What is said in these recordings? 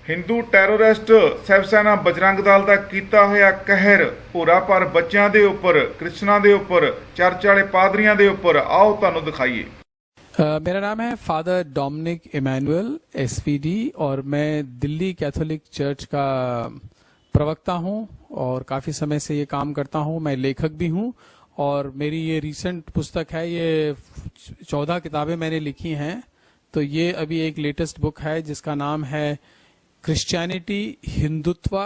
Hindu terrorist Shiv सेना बजरंग दल ਦਾ ਕੀਤਾ ਹੋਇਆ ਕਹਿਰ ਭੂਰਾ ਪਰ ਬੱਚਿਆਂ ਦੇ ਉੱਪਰ ਕ੍ਰਿਸਚਨਾਂ ਦੇ ਉੱਪਰ ਚਰਚ ਵਾਲੇ ਪਾਦਰੀਆਂ ਦੇ ਉੱਪਰ ਆਓ ਤੁਹਾਨੂੰ ਦਿਖਾਈਏ। मेरा नाम है फादर डोमिनिक इमैनुअल एसवीडी और मैं दिल्ली कैथोलिक चर्च का प्रवक्ता हूं और काफ़ी समय से ये काम करता हूं। मैं लेखक भी हूं और मेरी ये रीसेंट पुस्तक है, ये 14 किताबें मैंने लिखी हैं। तो ये अभी एक लेटेस्ट बुक है जिसका नाम है क्रिश्चियनिटी, हिंदुत्व,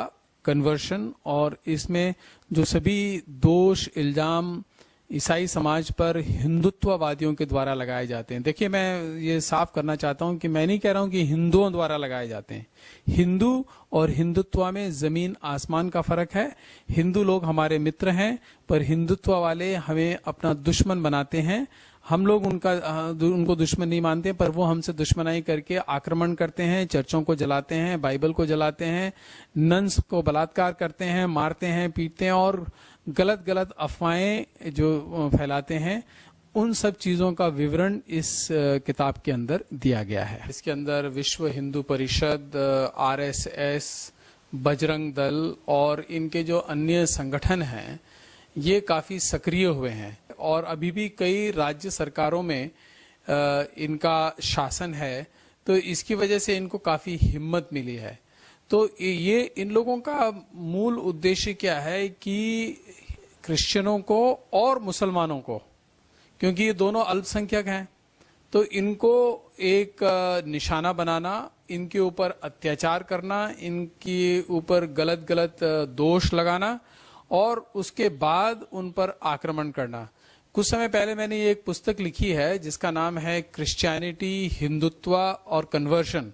कन्वर्शन। और इसमें जो सभी दोष इल्जाम ईसाई समाज पर हिंदुत्ववादियों के द्वारा लगाए जाते हैं। देखिए, मैं ये साफ करना चाहता हूं कि मैं नहीं कह रहा हूं कि हिंदुओं द्वारा लगाए जाते हैं। हिंदू और हिंदुत्व में जमीन आसमान का फर्क है। हिंदू लोग हमारे मित्र हैं, पर हिंदुत्व वाले हमें अपना दुश्मन बनाते हैं। हम लोग उनको दुश्मन नहीं मानते, पर वो हमसे दुश्मनाई करके आक्रमण करते हैं, चर्चों को जलाते हैं, बाइबल को जलाते हैं, नन्स को बलात्कार करते हैं, मारते हैं, पीटते हैं और गलत गलत अफवाहें जो फैलाते हैं। उन सब चीजों का विवरण इस किताब के अंदर दिया गया है। इसके अंदर विश्व हिंदू परिषद, आरएसएस, बजरंग दल और इनके जो अन्य संगठन हैं ये काफी सक्रिय हुए हैं और अभी भी कई राज्य सरकारों में इनका शासन है। तो इसकी वजह से इनको काफी हिम्मत मिली है। तो ये इन लोगों का मूल उद्देश्य क्या है कि क्रिश्चियनों को और मुसलमानों को, क्योंकि ये दोनों अल्पसंख्यक हैं, तो इनको एक निशाना बनाना, इनके ऊपर अत्याचार करना, इनके ऊपर गलत गलत दोष लगाना और उसके बाद उन पर आक्रमण करना। कुछ समय पहले मैंने ये एक पुस्तक लिखी है जिसका नाम है क्रिश्चियनिटी, हिंदुत्व और कन्वर्शन।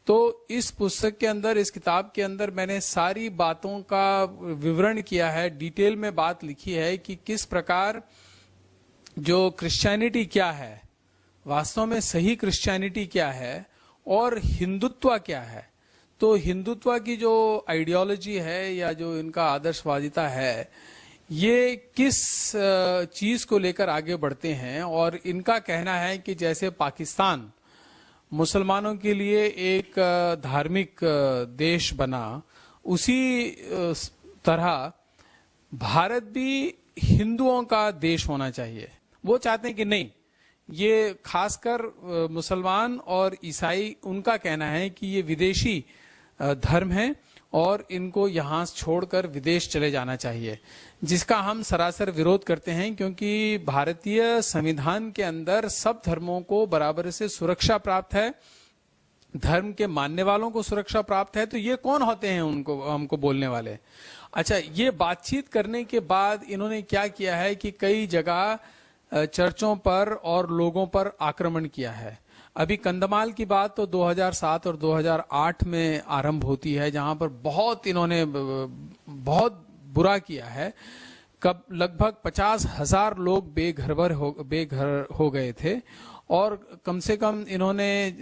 तो इस पुस्तक के अंदर, इस किताब के अंदर मैंने सारी बातों का विवरण किया है, डिटेल में बात लिखी है कि किस प्रकार जो क्रिश्चियनिटी क्या है, वास्तव में सही क्रिश्चियनिटी क्या है और हिंदुत्व क्या है। तो हिंदुत्व की जो आइडियोलॉजी है या जो इनका आदर्शवादिता है, ये किस चीज को लेकर आगे बढ़ते हैं। और इनका कहना है कि जैसे पाकिस्तान मुसलमानों के लिए एक धार्मिक देश बना, उसी तरह भारत भी हिंदुओं का देश होना चाहिए। वो चाहते हैं कि नहीं, ये खासकर मुसलमान और ईसाई, उनका कहना है कि ये विदेशी धर्म है और इनको यहां छोड़कर विदेश चले जाना चाहिए, जिसका हम सरासर विरोध करते हैं। क्योंकि भारतीय संविधान के अंदर सब धर्मों को बराबर से सुरक्षा प्राप्त है, धर्म के मानने वालों को सुरक्षा प्राप्त है। तो ये कौन होते हैं उनको हमको बोलने वाले? अच्छा, ये बातचीत करने के बाद इन्होंने क्या किया है कि कई जगह चर्चों पर और लोगों पर आक्रमण किया है। अभी कंधमाल की बात तो 2007 और 2008 में आरंभ होती है, जहां पर इन्होंने बहुत बुरा किया है। कब लगभग 50,000 लोग बेघर हो गए थे और कम से कम इन्होंने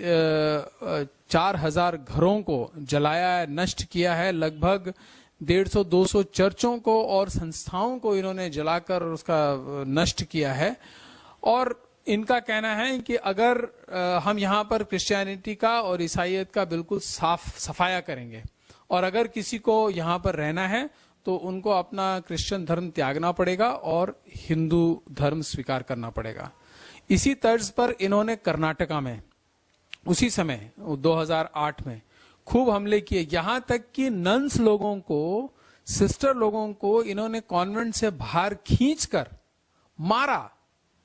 4,000 घरों को जलाया है, नष्ट किया है। लगभग 150-200 चर्चों को और संस्थाओं को इन्होंने जलाकर उसका नष्ट किया है। और इनका कहना है कि अगर हम यहाँ पर क्रिश्चियनिटी का और ईसाईयत का बिल्कुल सफाया करेंगे और अगर किसी को यहाँ पर रहना है तो उनको अपना क्रिश्चियन धर्म त्यागना पड़ेगा और हिंदू धर्म स्वीकार करना पड़ेगा। इसी तर्ज पर इन्होंने कर्नाटका में उसी समय 2008 में खूब हमले किए, यहां तक कि नन्स लोगों को, सिस्टर लोगों को इन्होंने कॉन्वेंट से बाहर खींचकर मारा।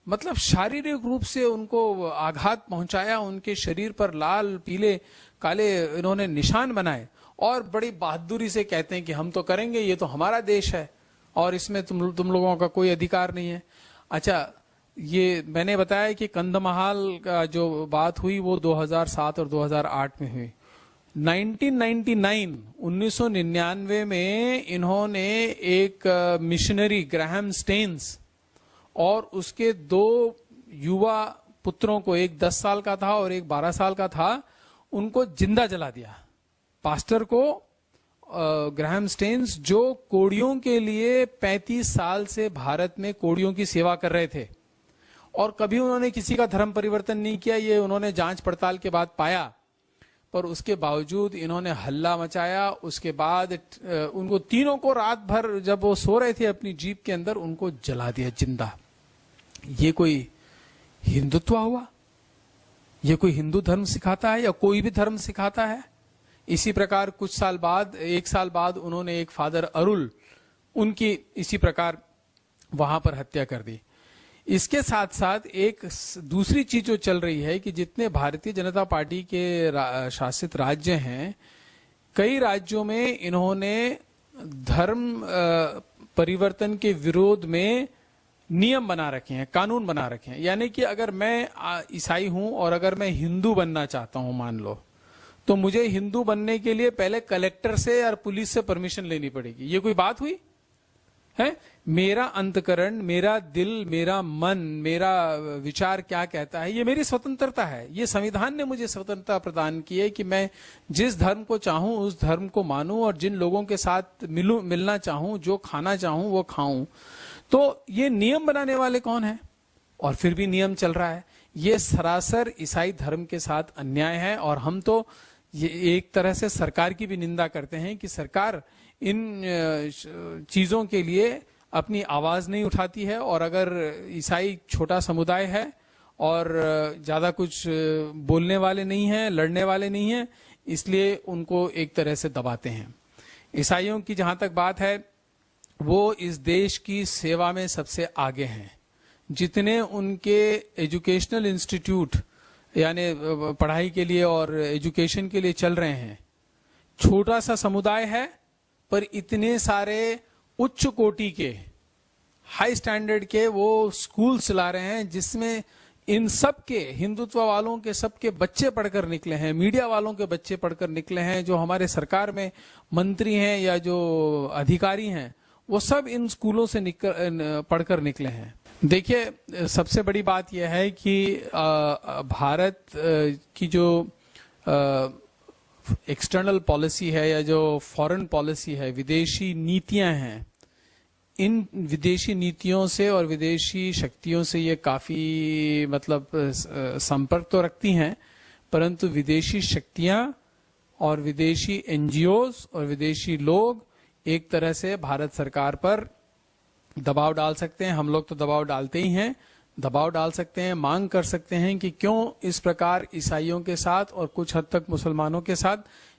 मतलब शारीरिक रूप से उनको आघात पहुंचाया, उनके शरीर पर लाल, पीले, काले इन्होंने निशान बनाए और बड़ी बहादुरी से कहते हैं कि हम तो करेंगे, ये तो हमारा देश है और इसमें तुम लोगों का कोई अधिकार नहीं है। अच्छा, ये मैंने बताया कि कंधमाल का जो बात हुई वो 2007 और 2008 में हुई। 1999 में इन्होंने एक मिशनरी ग्राहम स्टेन्स और उसके 2 युवा पुत्रों को, एक 10 साल का था और एक 12 साल का था, उनको जिंदा जला दिया। पास्टर को ग्राहम स्टेन्स, जो कोड़ियों के लिए 35 साल से भारत में कोड़ियों की सेवा कर रहे थे और कभी उन्होंने किसी का धर्म परिवर्तन नहीं किया, ये उन्होंने जांच पड़ताल के बाद पाया। पर उसके बावजूद इन्होंने हल्ला मचाया। उसके बाद उनको तीनों को रात भर जब वो सो रहे थे अपनी जीप के अंदर, उनको जला दिया जिंदा। ये कोई हिंदुत्व हुआ? ये कोई हिंदू धर्म सिखाता है या कोई भी धर्म सिखाता है? इसी प्रकार कुछ साल बाद, 1 साल बाद, उन्होंने एक फादर अरुल, उनकी इसी प्रकार वहां पर हत्या कर दी। इसके साथ साथ एक दूसरी चीज जो चल रही है कि जितने भारतीय जनता पार्टी के शासित राज्य हैं, कई राज्यों में इन्होंने धर्म परिवर्तन के विरोध में नियम बना रखे हैं, कानून बना रखे हैं। यानी कि अगर मैं ईसाई हूं और अगर मैं हिंदू बनना चाहता हूं, मान लो, तो मुझे हिंदू बनने के लिए पहले कलेक्टर से और पुलिस से परमिशन लेनी पड़ेगी। ये कोई बात हुई है? मेरा अंतकरण, मेरा दिल, मेरा मन, मेरा विचार क्या कहता है, ये मेरी स्वतंत्रता है। ये संविधान ने मुझे स्वतंत्रता प्रदान की है कि मैं जिस धर्म को चाहूं उस धर्म को मानूं और जिन लोगों के साथ मिलना चाहूं, जो खाना चाहूं वो खाऊं। तो ये नियम बनाने वाले कौन है? और फिर भी नियम चल रहा है। ये सरासर ईसाई धर्म के साथ अन्याय है। और हम तो ये एक तरह से सरकार की भी निंदा करते हैं कि सरकार इन चीजों के लिए अपनी आवाज नहीं उठाती है। और अगर ईसाई छोटा समुदाय है और ज्यादा कुछ बोलने वाले नहीं हैं, लड़ने वाले नहीं हैं, इसलिए उनको एक तरह से दबाते हैं। ईसाइयों की जहां तक बात है, वो इस देश की सेवा में सबसे आगे हैं। जितने उनके एजुकेशनल इंस्टीट्यूट यानी पढ़ाई के लिए और एजुकेशन के लिए चल रहे हैं, छोटा सा समुदाय है पर इतने सारे उच्च कोटि के, हाई स्टैंडर्ड के वो स्कूल चला रहे हैं, जिसमें इन सब के, हिंदुत्व वालों के सबके बच्चे पढ़कर निकले हैं, मीडिया वालों के बच्चे पढ़कर निकले हैं, जो हमारे सरकार में मंत्री हैं या जो अधिकारी हैं, वो सब इन स्कूलों से पढ़कर निकले हैं। देखिए, सबसे बड़ी बात यह है कि भारत की जो एक्सटर्नल पॉलिसी है या जो फॉरेन पॉलिसी है, विदेशी नीतियां हैं, इन विदेशी नीतियों से और विदेशी शक्तियों से ये काफी मतलब संपर्क तो रखती हैं, परंतु विदेशी शक्तियां और विदेशी एनजीओज और विदेशी लोग एक तरह से भारत सरकार पर दबाव डाल सकते हैं। हम लोग तो दबाव डालते ही हैं, दबाव डाल सकते हैं, मांग कर सकते हैं कि क्यों इस प्रकार ईसाइयों के साथ और कुछ हद तक मुसलमानों के साथ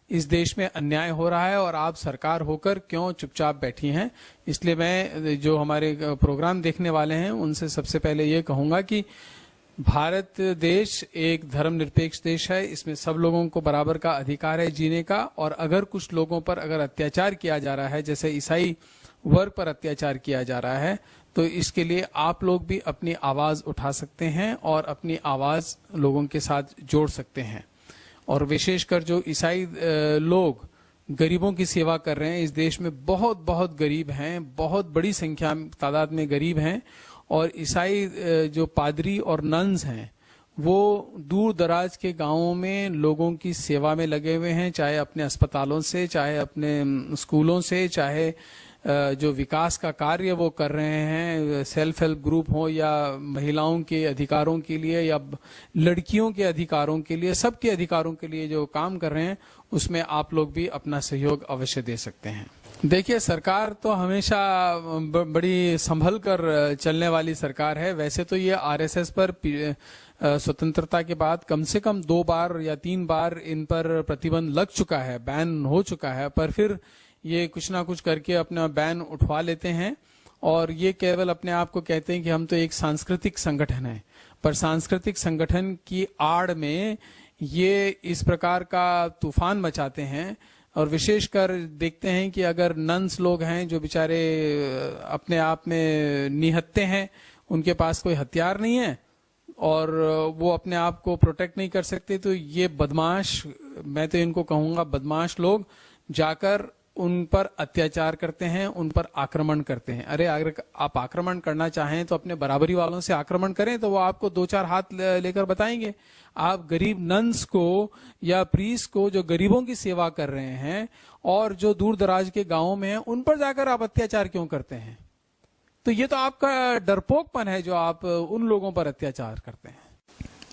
इस देश में अन्याय हो रहा है और आप सरकार होकर क्यों चुपचाप बैठी हैं। इसलिए मैं, जो हमारे प्रोग्राम देखने वाले हैं, उनसे सबसे पहले ये कहूंगा कि भारत देश एक धर्मनिरपेक्ष देश है। इसमें सब लोगों को बराबर का अधिकार है जीने का। और अगर कुछ लोगों पर अगर अत्याचार किया जा रहा है, जैसे ईसाई वर्ग पर अत्याचार किया जा रहा है, तो इसके लिए आप लोग भी अपनी आवाज उठा सकते हैं और अपनी आवाज लोगों के साथ जोड़ सकते हैं। और विशेषकर जो ईसाई लोग गरीबों की सेवा कर रहे हैं, इस देश में बहुत बहुत गरीब हैं, बहुत बड़ी संख्या तादाद में गरीब हैं। और ईसाई जो पादरी और नन्स हैं, वो दूर दराज के गांवों में लोगों की सेवा में लगे हुए हैं, चाहे अपने अस्पतालों से, चाहे अपने स्कूलों से, चाहे जो विकास का कार्य वो कर रहे हैं, सेल्फ हेल्प ग्रुप हो या महिलाओं के अधिकारों के लिए या लड़कियों के अधिकारों के लिए, सबके अधिकारों के लिए जो काम कर रहे हैं, उसमें आप लोग भी अपना सहयोग अवश्य दे सकते हैं। देखिए, सरकार तो हमेशा बड़ी संभल कर चलने वाली सरकार है। वैसे तो ये आरएसएस पर स्वतंत्रता के बाद कम से कम 2 बार या 3 बार इन पर प्रतिबंध लग चुका है, बैन हो चुका है, पर फिर ये कुछ ना कुछ करके अपना बैन उठवा लेते हैं। और ये केवल अपने आप को कहते हैं कि हम तो एक सांस्कृतिक संगठन है, पर सांस्कृतिक संगठन की आड़ में ये इस प्रकार का तूफान मचाते हैं। और विशेषकर देखते हैं कि अगर नन्स लोग हैं जो बेचारे अपने आप में निहत्थे हैं, उनके पास कोई हथियार नहीं है और वो अपने आप को प्रोटेक्ट नहीं कर सकते, तो ये बदमाश, मैं तो इनको कहूंगा बदमाश लोग, जाकर उन पर अत्याचार करते हैं, उन पर आक्रमण करते हैं। अरे, अगर आप आक्रमण करना चाहें तो अपने बराबरी वालों से आक्रमण करें, तो वो आपको 2-4 हाथ लेकर बताएंगे। आप गरीब नन्स को या प्रीस्ट को जो गरीबों की सेवा कर रहे हैं और जो दूर दराज के गांवों में हैं, उन पर जाकर आप अत्याचार क्यों करते हैं? तो ये तो आपका डरपोकपन है जो आप उन लोगों पर अत्याचार करते हैं।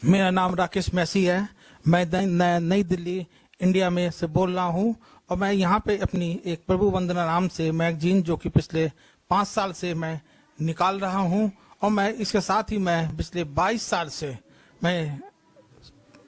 मेरा नाम राकेश मैसी है। मैं नई दिल्ली इंडिया में से बोल रहा हूं और मैं यहाँ पे अपनी एक प्रभु वंदना नाम से मैगजीन जो कि पिछले 5 साल से मैं निकाल रहा हूं और मैं इसके साथ ही मैं पिछले 22 साल से मैं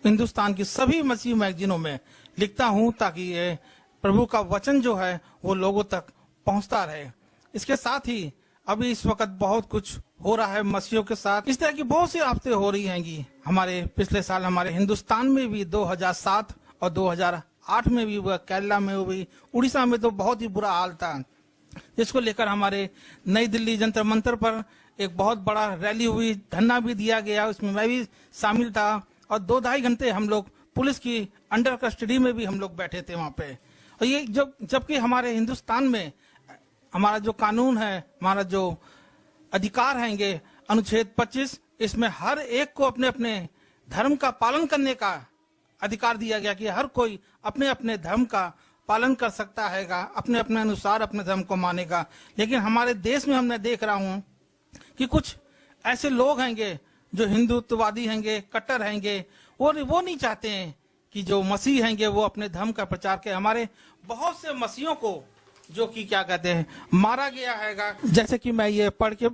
हिंदुस्तान की सभी मसीह मैगजीनों में लिखता हूं ताकि ये प्रभु का वचन जो है वो लोगों तक पहुंचता रहे। इसके साथ ही अभी इस वक्त बहुत कुछ हो रहा है मसीहियों के साथ। इस तरह की बहुत सी आफतें हो रही हैंगी। हमारे पिछले साल हमारे हिंदुस्तान में भी 2007 और 2008 में भी हुआ, केरला में हुई, उड़ीसा में तो बहुत ही बुरा हाल था, जिसको लेकर हमारे नई दिल्ली जंतर मंतर पर एक बहुत बड़ा रैली हुई, धरना भी दिया गया, उसमें मैं भी शामिल था और 2-2.5 घंटे हम लोग पुलिस की अंडर कस्टडी में भी हम लोग बैठे थे वहां पे। और ये जबकि हमारे हिंदुस्तान में हमारा जो कानून है, हमारा जो अधिकार हैंगे, अनुच्छेद 25, इसमें हर एक को अपने अपने धर्म का पालन करने का अधिकार दिया गया कि हर कोई अपने अपने धर्म का पालन कर सकता हैगा, अपने अपने अनुसार अपने धर्म को मानेगा। लेकिन हमारे देश में हमने देख रहा हूं कि कुछ ऐसे लोग हैंगे जो हिंदुत्ववादी हैंगे, कट्टर हैंगे, वो नहीं चाहते हैं कि जो मसीह हैंगे वो अपने धर्म का प्रचार करें। हमारे बहुत से मसीहों को जो कि क्या कहते हैं मारा गया हैगा। जैसे कि मैं ये पढ़ के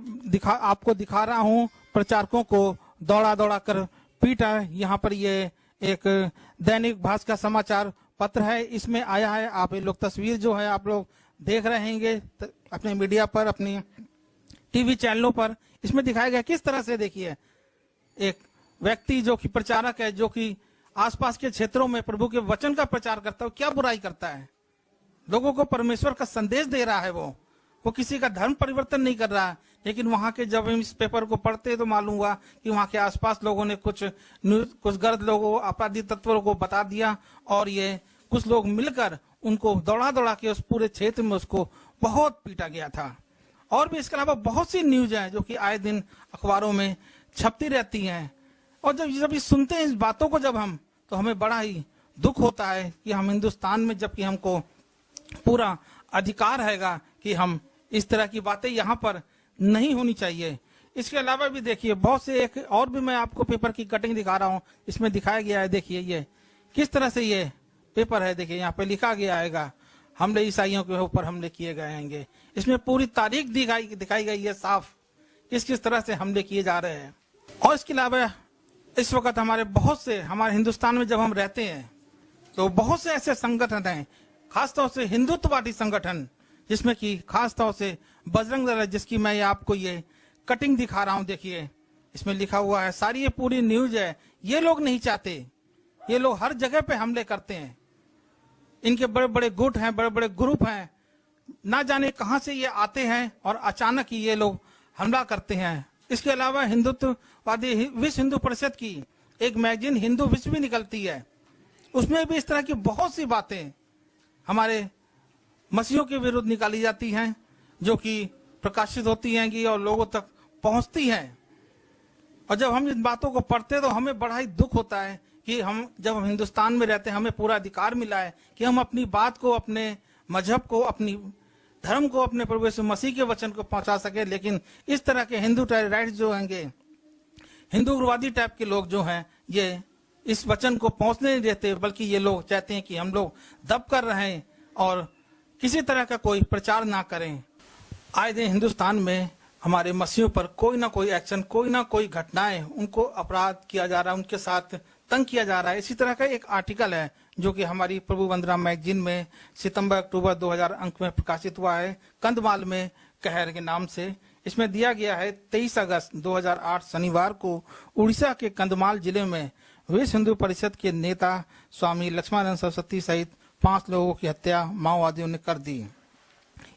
आपको दिखा रहा हूं, प्रचारकों को दौड़ा दौड़ा कर पीटा। यहाँ पर ये एक दैनिक भास्कर समाचार पत्र है, इसमें आया है। आप ये लोग तस्वीर जो है आप लोग देख रहे होंगे अपने मीडिया पर, अपनी टीवी चैनलों पर, इसमें दिखाया गया किस तरह से। देखिए, एक व्यक्ति जो कि प्रचारक है, जो कि आसपास के क्षेत्रों में प्रभु के वचन का प्रचार करता है, क्या बुराई करता है, लोगों को परमेश्वर का संदेश दे रहा है। वो किसी का धर्म परिवर्तन नहीं कर रहा है। लेकिन वहां के जब हम इस पेपर को पढ़ते तो मालूम हुआ कि वहां के आसपास लोगों ने कुछ गर्द लोगों, अपराधी तत्वों को बता दिया और ये कुछ लोग मिलकर उनको दौड़ा दौड़ा के उस पूरे क्षेत्र में उसको बहुत पीटा गया था। और भी इसके अलावा बहुत सी न्यूज है जो कि आए दिन अखबारों में छपती रहती हैं। और जब ये सुनते हैं इस बातों को जब हम, तो हमें बड़ा ही दुख होता है कि हम हिंदुस्तान में, जबकि हमको पूरा अधिकार हैगा कि हम इस तरह की बातें यहाँ पर नहीं होनी चाहिए। इसके अलावा भी देखिए बहुत से, एक और भी मैं आपको पेपर की कटिंग दिखा रहा हूँ, इसमें दिखाया गया है। देखिए ये किस तरह से ये पेपर है। देखिए यहाँ पे लिखा गया हैगा हमले ईसाइयों के ऊपर हमले किए गए हैंगे। इसमें पूरी तारीख दिखाई गई है साफ, किस तरह से हमले किए जा रहे हैं। और इसके अलावा इस वक्त हमारे हिंदुस्तान में जब हम रहते हैं तो बहुत से ऐसे संगठन हैं, खासतौर से हिंदुत्ववादी संगठन, जिसमें कि खासतौर से बजरंग दल, जिसकी मैं आपको ये कटिंग दिखा रहा हूं। देखिए इसमें लिखा हुआ है, सारी ये पूरी न्यूज है। ये लोग नहीं चाहते, ये लोग हर जगह पे हमले करते हैं। इनके बड़े बड़े गुट हैं, बड़े बड़े ग्रुप हैं, ना जाने कहां से ये आते हैं और अचानक ही ये लोग हमला करते हैं। इसके अलावा हिंदुत्ववादी विश्व हिंदू परिषद की एक मैगजीन हिंदू विश्व भी निकलती है, उसमें भी इस तरह की बहुत सी बातें हमारे मसीहों के विरुद्ध निकाली जाती हैं, जो कि प्रकाशित होती हैं और लोगों तक पहुंचती हैं। और जब हम इन बातों को पढ़ते तो हमें बड़ा ही दुख होता है कि जब हम हिंदुस्तान में रहते हैं, हमें पूरा अधिकार मिला है कि हम अपनी बात को, अपने मजहब को, अपनी धर्म को, अपने प्रभु यीशु मसीह के वचन को पहुंचा सके। लेकिन इस तरह के हिंदू टेररिस्ट जो होंगे, हिंदू उग्रवादी टाइप के लोग जो हैं, ये इस वचन को पहुंचने नहीं देते, बल्कि ये लोग चाहते हैं कि हम लोग दब कर रहें और किसी तरह का कोई प्रचार ना करें। आए दिन हिंदुस्तान में हमारे मसीहों पर कोई ना कोई एक्शन, कोई ना कोई घटनाएं, उनको अपराध किया जा रहा है, उनके साथ तंग किया जा रहा है। इसी तरह का एक आर्टिकल है जो कि हमारी प्रभु वंदना मैगजीन में सितंबर-अक्टूबर 2000 अंक में प्रकाशित हुआ है, कंधमाल में कहर के नाम से। इसमें दिया गया है 23 अगस्त 2008 शनिवार को उड़ीसा के कंधमाल जिले में विश्व हिंदू परिषद के नेता स्वामी लक्ष्मण सरस्वती सहित 5 लोगों की हत्या माओवादियों ने कर दी।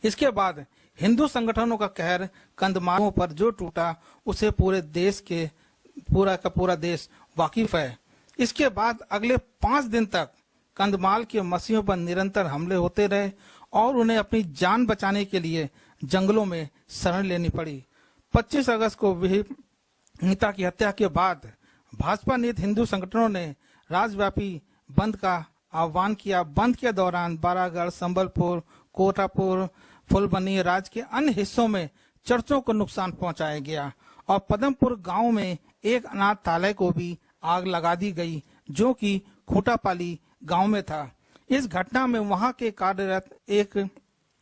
इसके बाद हिंदू संगठनों का कहर कंधमालों पर जो टूटा, उसे पूरे देश के पूरा देश वाकिफ है। इसके बाद अगले 5 दिन तक कंधमाल के मसीहों पर निरंतर हमले होते रहे और उन्हें अपनी जान बचाने के लिए जंगलों में शरण लेनी पड़ी। 25 अगस्त को नेता की हत्या के बाद भाजपा नेत हिंदू संगठनों ने राज्यव्यापी बंद का आह्वान किया। बंद के दौरान बारागढ़, संबलपुर, कोटापुर, फुलबनी, राज्य के अन्य हिस्सों में चर्चों को नुकसान पहुंचाया गया और पदमपुर गांव में एक अनाथालय को भी आग लगा दी गई, जो कि खूंटापाली गांव में था। इस घटना में वहां के कार्यरत एक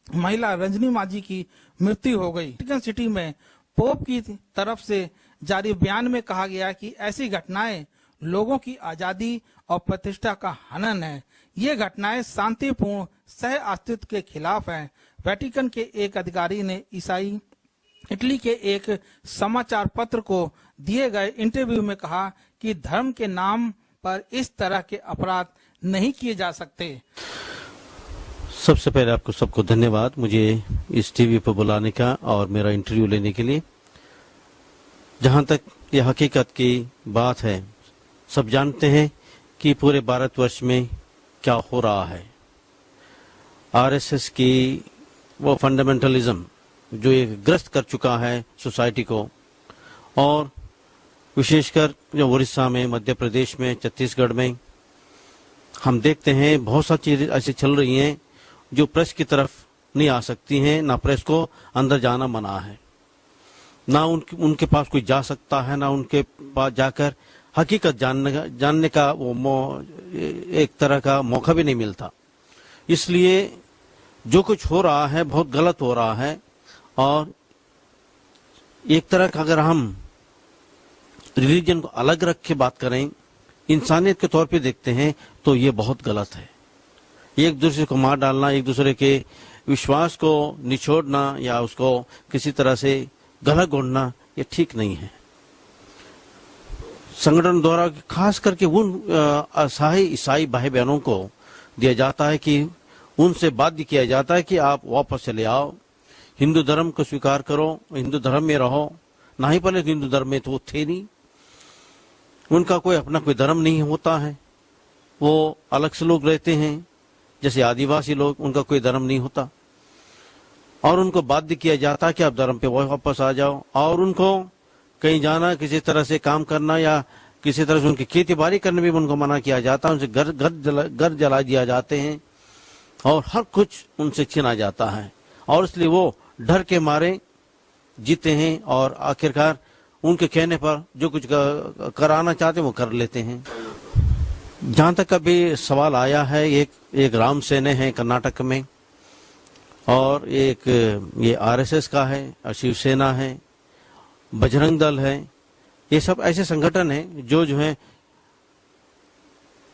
महिला रंजनी माझी की मृत्यु हो गई। वेटिकन सिटी में पोप की तरफ से जारी बयान में कहा गया कि ऐसी घटनाएं लोगों की आजादी और प्रतिष्ठा का हनन है। ये घटनाएं शांतिपूर्ण सह अस्तित्व के खिलाफ हैं। वेटिकन के एक अधिकारी ने इटली के एक समाचार पत्र को दिए गए इंटरव्यू में कहा कि धर्म के नाम पर इस तरह के अपराध नहीं किए जा सकते। सबसे पहले आपको सबको धन्यवाद मुझे इस टीवी पर बुलाने का और मेरा इंटरव्यू लेने के लिए। जहां तक ये हकीकत की बात है, सब जानते हैं कि पूरे भारतवर्ष में क्या हो रहा है। आरएसएस की वो फंडामेंटलिज्म जो एक ग्रस्त कर चुका है सोसाइटी को, और विशेषकर जो उड़ीसा में, मध्य प्रदेश में, छत्तीसगढ़ में हम देखते हैं बहुत सारी चीजें ऐसी चल रही हैं जो प्रेस की तरफ नहीं आ सकती हैं। ना प्रेस को अंदर जाना मना है, ना उनके पास कोई जा सकता है, ना उनके पास जाकर हकीकत जानने का वो एक तरह का मौका भी नहीं मिलता। इसलिए जो कुछ हो रहा है बहुत गलत हो रहा है, और एक तरह का अगर हम रिलीजन को अलग रख के बात करें, इंसानियत के तौर पे देखते हैं, तो ये बहुत गलत है। एक दूसरे को मार डालना, एक दूसरे के विश्वास को निचोड़ना या उसको किसी तरह से गला घोंटना, ये ठीक नहीं है। संगठन द्वारा खास करके उन असहाय ईसाई भाई बहनों को दिया जाता है कि उनसे बाध्य किया जाता है कि आप वापस चले आओ, हिंदू धर्म को स्वीकार करो, हिंदू धर्म में रहो। ना ही पहले हिंदू धर्म में तो वो थे नहीं, उनका कोई अपना कोई धर्म नहीं होता है, वो अलग से लोग रहते हैं। जैसे आदिवासी लोग, उनका कोई धर्म नहीं होता, और उनको बाध्य किया जाता है कि आप धर्म पे वापस आ जाओ। और उनको कहीं जाना, किसी तरह से काम करना या किसी तरह से उनकी खेती बाड़ी करने में भी उनको मना किया जाता है। उनसे घर जला दिया जाते हैं और हर कुछ उनसे छीना जाता है, और इसलिए वो डर के मारे जीते हैं और आखिरकार उनके कहने पर जो कुछ कराना चाहते हैं वो कर लेते हैं। जहां तक अभी सवाल आया है, एक राम सेना है कर्नाटक में, और एक ये आरएसएस का है, और शिवसेना है, बजरंग दल है। ये सब ऐसे संगठन हैं जो है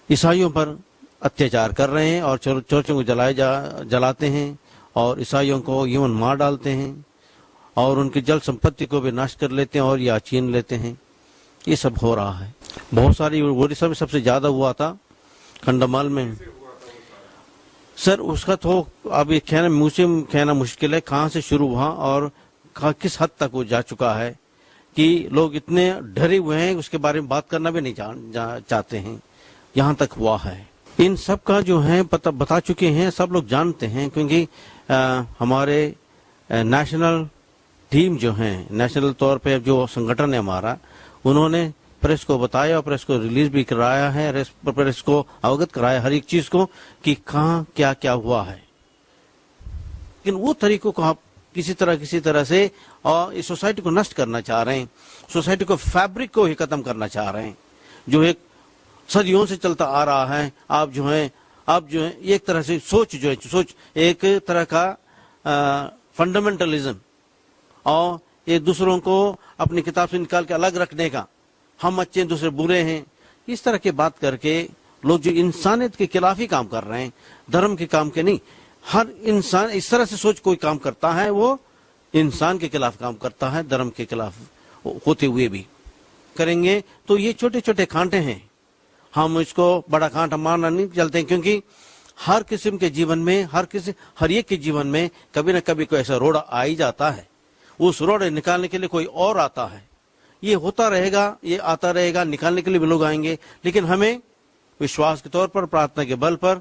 ईसाइयों पर अत्याचार कर रहे हैं और चर्चों को जलाते हैं और ईसाइयों को यूं मार डालते हैं और उनकी जल संपत्ति को भी नष्ट कर लेते हैं और या छीन लेते हैं। ये सब हो रहा है। बहुत सारी उड़ीसा में सबसे ज्यादा हुआ था, कंडमाल में। सर उसका तो अब ये मुझे कहना मुश्किल है कहाँ से शुरू हुआ और किस हद तक वो जा चुका है कि लोग इतने डरे हुए हैं, उसके बारे में बात करना भी नहीं चाहते हैं। यहाँ तक हुआ है। इन सब का जो है पता बता चुके हैं, सब लोग जानते हैं, क्योंकि हमारे नेशनल टीम जो है, नेशनल तौर पे जो संगठन है हमारा, उन्होंने प्रेस को बताया और प्रेस को रिलीज भी कराया है, प्रेस को अवगत कराया हर एक चीज को कि कहाँ क्या क्या हुआ है। लेकिन वो तरीकों को आप किसी तरह से और इस सोसाइटी को नष्ट करना चाह रहे हैं, सोसाइटी को फैब्रिक को ही खत्म करना चाह रहे हैं, जो एक सदियों से चलता आ रहा है। आप जो है एक तरह से सोच एक तरह का फंडामेंटलिज्म और एक दूसरों को अपनी किताब से निकाल के अलग रखने का, हम अच्छे दूसरे बुरे हैं, इस तरह की बात करके लोग जो इंसानियत के खिलाफ ही काम कर रहे हैं, धर्म के काम के नहीं। हर इंसान इस तरह से सोच कोई काम करता है, वो इंसान के खिलाफ काम करता है, धर्म के खिलाफ होते हुए भी करेंगे। तो ये छोटे छोटे कांटे हैं, हम इसको बड़ा कांटा मारना नहीं चलते, क्योंकि हर किस्म के जीवन में, हर एक के जीवन में कभी न कभी कोई ऐसा रोड आ ही जाता है। उस रोड निकालने के लिए कोई और आता है। ये होता रहेगा, ये आता रहेगा, निकालने के लिए भी लोग आएंगे। लेकिन हमें विश्वास के तौर पर, प्रार्थना के बल पर,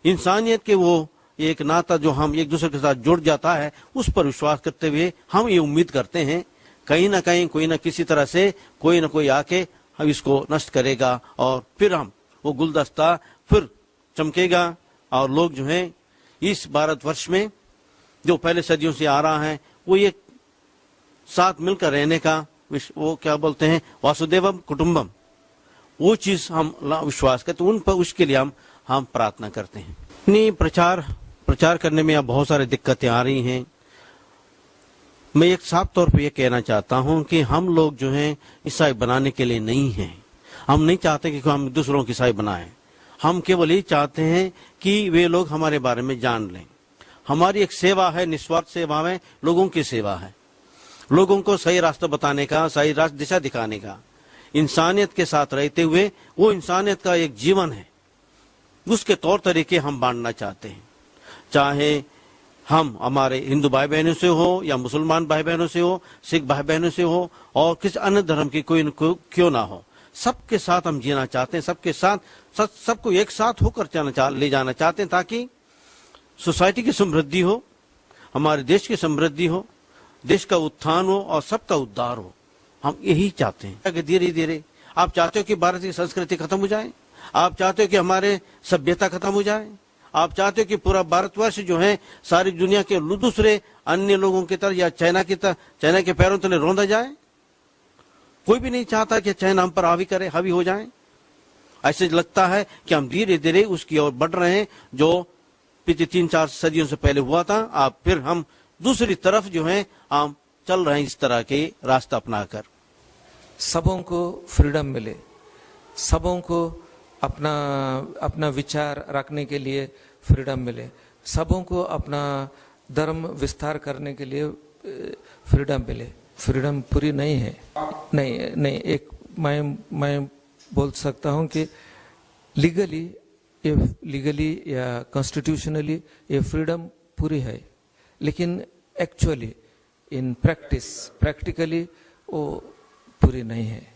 इंसानियत के वो एक नाता जो हम एक दूसरे के साथ जुड़ जाता है, उस पर विश्वास करते हुए हम ये उम्मीद करते हैं कहीं ना कहीं कोई ना किसी तरह से कोई ना कोई आके हम इसको नष्ट करेगा और फिर हम वो गुलदस्ता फिर चमकेगा और लोग जो हैं इस भारतवर्ष में जो पहले सदियों से आ रहा है, वो ये साथ मिलकर रहने का, वो क्या बोलते हैं, वासुदेवम कुटुंबम, वो चीज हम विश्वास करते, उन पर उसके लिए हम हम प्रार्थना करते हैं। नहीं, प्रचार करने में अब बहुत सारी दिक्कतें आ रही हैं। मैं एक साफ तौर पे ये कहना चाहता हूं कि हम लोग जो हैं ईसाई बनाने के लिए नहीं हैं। हम नहीं चाहते कि हम दूसरों की ईसाई बनाएं। हम केवल ये चाहते हैं कि वे लोग हमारे बारे में जान लें। हमारी एक सेवा है, निस्वार्थ सेवा में लोगों की सेवा है, लोगों को सही रास्ता बताने का, सही दिशा दिखाने का, इंसानियत के साथ रहते हुए वो इंसानियत का एक जीवन है, उसके तौर तरीके हम बांटना चाहते हैं। चाहे हम हमारे हिंदू भाई बहनों से हो या मुसलमान भाई बहनों से हो, सिख भाई बहनों से हो और किसी अन्य धर्म की कोई क्यों ना हो, सबके साथ हम जीना चाहते हैं। सबके साथ सबको एक साथ होकर ले जाना चाहते हैं ताकि सोसाइटी की समृद्धि हो, हमारे देश की समृद्धि हो, देश का उत्थान हो और सबका उद्धार हो। हम यही चाहते हैं कि धीरे धीरे आप चाहते हो कि भारत की संस्कृति खत्म हो जाए, आप चाहते हो कि हमारे सभ्यता खत्म हो जाए, आप चाहते हो कि पूरा भारतवर्ष जो है सारी दुनिया के दूसरे अन्य लोगों की तरह या चाइना के पैरों तले रौंदा जाए। कोई भी नहीं चाहता कि चाइना हम पर हावी हो जाए। ऐसे लगता है कि हम धीरे धीरे उसकी ओर बढ़ रहे हैं जो पिछले 3-4 सदियों से पहले हुआ था। अब फिर हम दूसरी तरफ जो है हम चल रहे हैं इस तरह के रास्ता अपनाकर। सबों को फ्रीडम मिले, सबों को अपना विचार रखने के लिए फ्रीडम मिले, सबों को अपना धर्म विस्तार करने के लिए फ्रीडम मिले। फ्रीडम पूरी नहीं है, नहीं एक मैं बोल सकता हूं कि लीगली या कॉन्स्टिट्यूशनली ये फ्रीडम पूरी है, लेकिन एक्चुअली इन प्रैक्टिकली वो पूरी नहीं है।